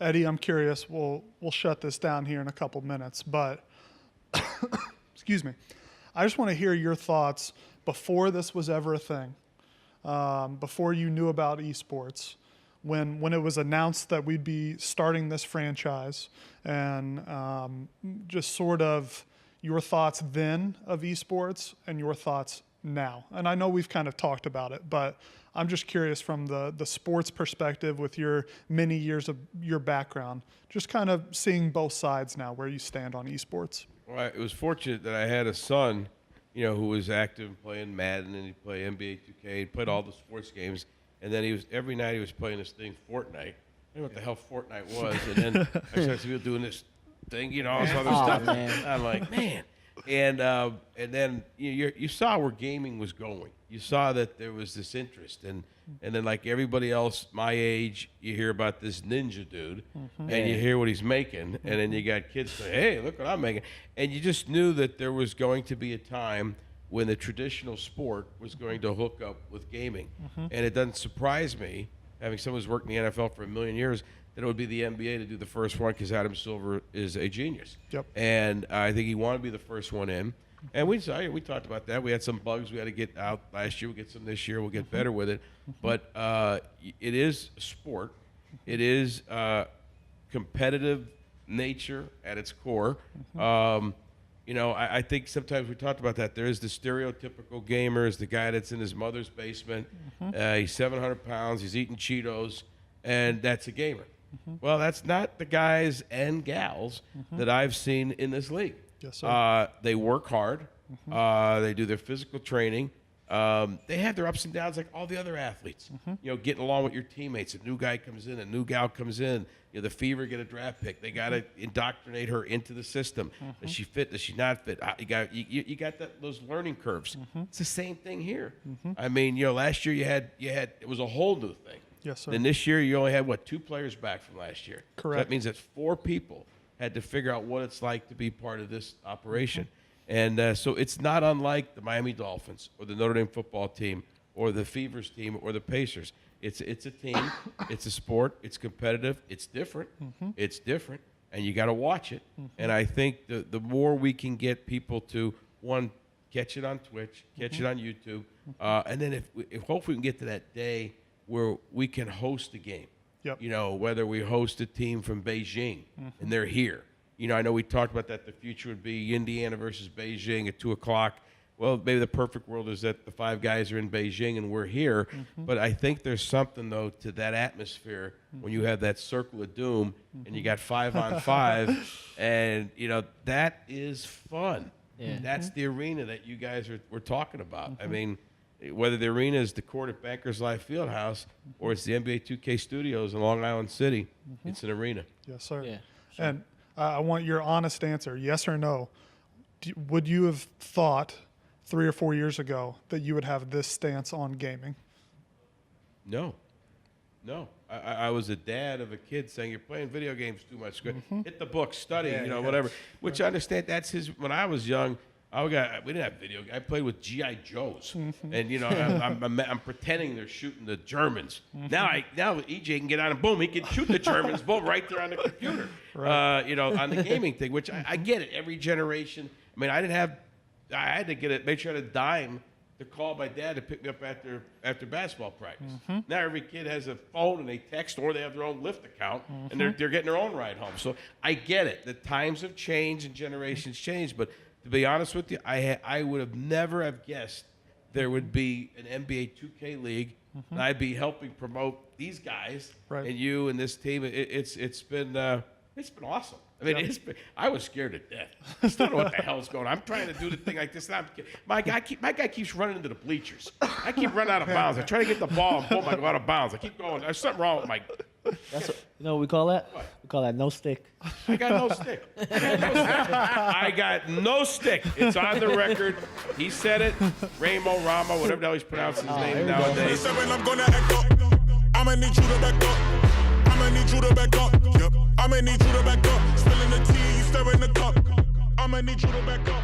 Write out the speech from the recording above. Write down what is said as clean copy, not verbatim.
Eddie, I'm curious. We'll shut this down here in a couple minutes, but excuse me. I just want to hear your thoughts before this was ever a thing, before you knew about esports, when it was announced that we'd be starting this franchise, and just sort of your thoughts then of esports and your thoughts now. And I know we've kind of talked about it, but I'm just curious from the sports perspective with your many years of your background, just kind of seeing both sides now, where you stand on esports. Well, it was fortunate that I had a son, who was active in playing Madden, and he played NBA 2K, he played all the sports games, and then every night he was playing this thing, Fortnite. I didn't know what the hell Fortnite was, and then I started to doing this thing, all this other stuff. Man. I'm like, man. And then you saw where gaming was going. You saw that there was this interest, and then like everybody else my age, you hear about this ninja dude, and you hear what he's making, and then you got kids saying, hey, look what I'm making. And you just knew that there was going to be a time when the traditional sport was going to hook up with gaming. And it doesn't surprise me, having someone who's worked in the NFL for a million years, that it would be the NBA to do the first one, because Adam Silver is a genius. Yep. And I think he wanted to be the first one in. And we talked about that. We had some bugs we had to get out last year. We'll get some this year. We'll get better with it. But it is sport. It is competitive nature at its core. I think sometimes we talked about that. There is the stereotypical gamer, is the guy that's in his mother's basement. He's 700 pounds. He's eating Cheetos, and that's a gamer. Well, that's not the guys and gals that I've seen in this league. Yes, sir. They work hard. They do their physical training. They have their ups and downs like all the other athletes. Getting along with your teammates. A new guy comes in, a new gal comes in. The Fever get a draft pick. They got to indoctrinate her into the system. Does she fit? Does she not fit? You got those learning curves. It's the same thing here. I mean, last year you had it was a whole new thing. Yes, sir. Then this year you only had 2 players back from last year. Correct. So that means that 4 people had to figure out what it's like to be part of this operation. And so it's not unlike the Miami Dolphins or the Notre Dame football team or the Fevers team or the Pacers. It's a team. It's a sport. It's competitive. It's different. It's different. And you got to watch it. And I think the more we can get people to, one, catch it on Twitch, catch it on YouTube, and then if hopefully we can get to that day where we can host a game. Yep. Whether we host a team from Beijing and they're here. I know we talked about that. The future would be Indiana versus Beijing at 2 o'clock. Well, maybe the perfect world is that the 5 guys are in Beijing and we're here. But I think there's something, though, to that atmosphere when you have that circle of doom and you got 5-on-5. And, that is fun. Yeah. That's the arena that you guys were talking about. I mean, whether the arena is the court at Bankers Life Fieldhouse or it's the NBA 2K studios in Long Island City, it's an arena. Yes, sir. Yeah, sure. And I want your honest answer, yes or no. Would you have thought 3 or 4 years ago that you would have this stance on gaming? No. I was a dad of a kid saying, you're playing video games too much. Hit the book, study, whatever. Which I understand that's his. When I was young, we didn't have video. I played with G.I. Joes, and I'm pretending they're shooting the Germans. Now EJ can get on and boom, he can shoot the Germans, boom, right there on the computer. Right. On the gaming thing, which I get it. Every generation. I mean, I had to get it. Make sure I had a dime to call my dad to pick me up after basketball practice. Now every kid has a phone and they text, or they have their own Lyft account, and they're getting their own ride home. So I get it. The times have changed and generations changed, but to be honest with you, I would have never have guessed there would be an NBA 2K league, and I'd be helping promote these guys and you and this team. It's been awesome. I mean, I was scared to death. I still don't know what the hell's going on. I'm trying to do the thing like this. And my guy keeps running into the bleachers. I keep running out of bounds. I try to get the ball and boom, I go out of bounds. I keep going. There's something wrong with my. That's what, what we call that? What? We call that no stick. I got no stick. I got no stick. It's on the record. He said it. Ramo, whatever the hell he's pronouncing his name nowadays. I'm gonna act up. I'ma need you to back up. I'ma need you to back up. Yep. I'ma need you to back up. Spilling the tea, stirring the cup. I'ma need you to back up.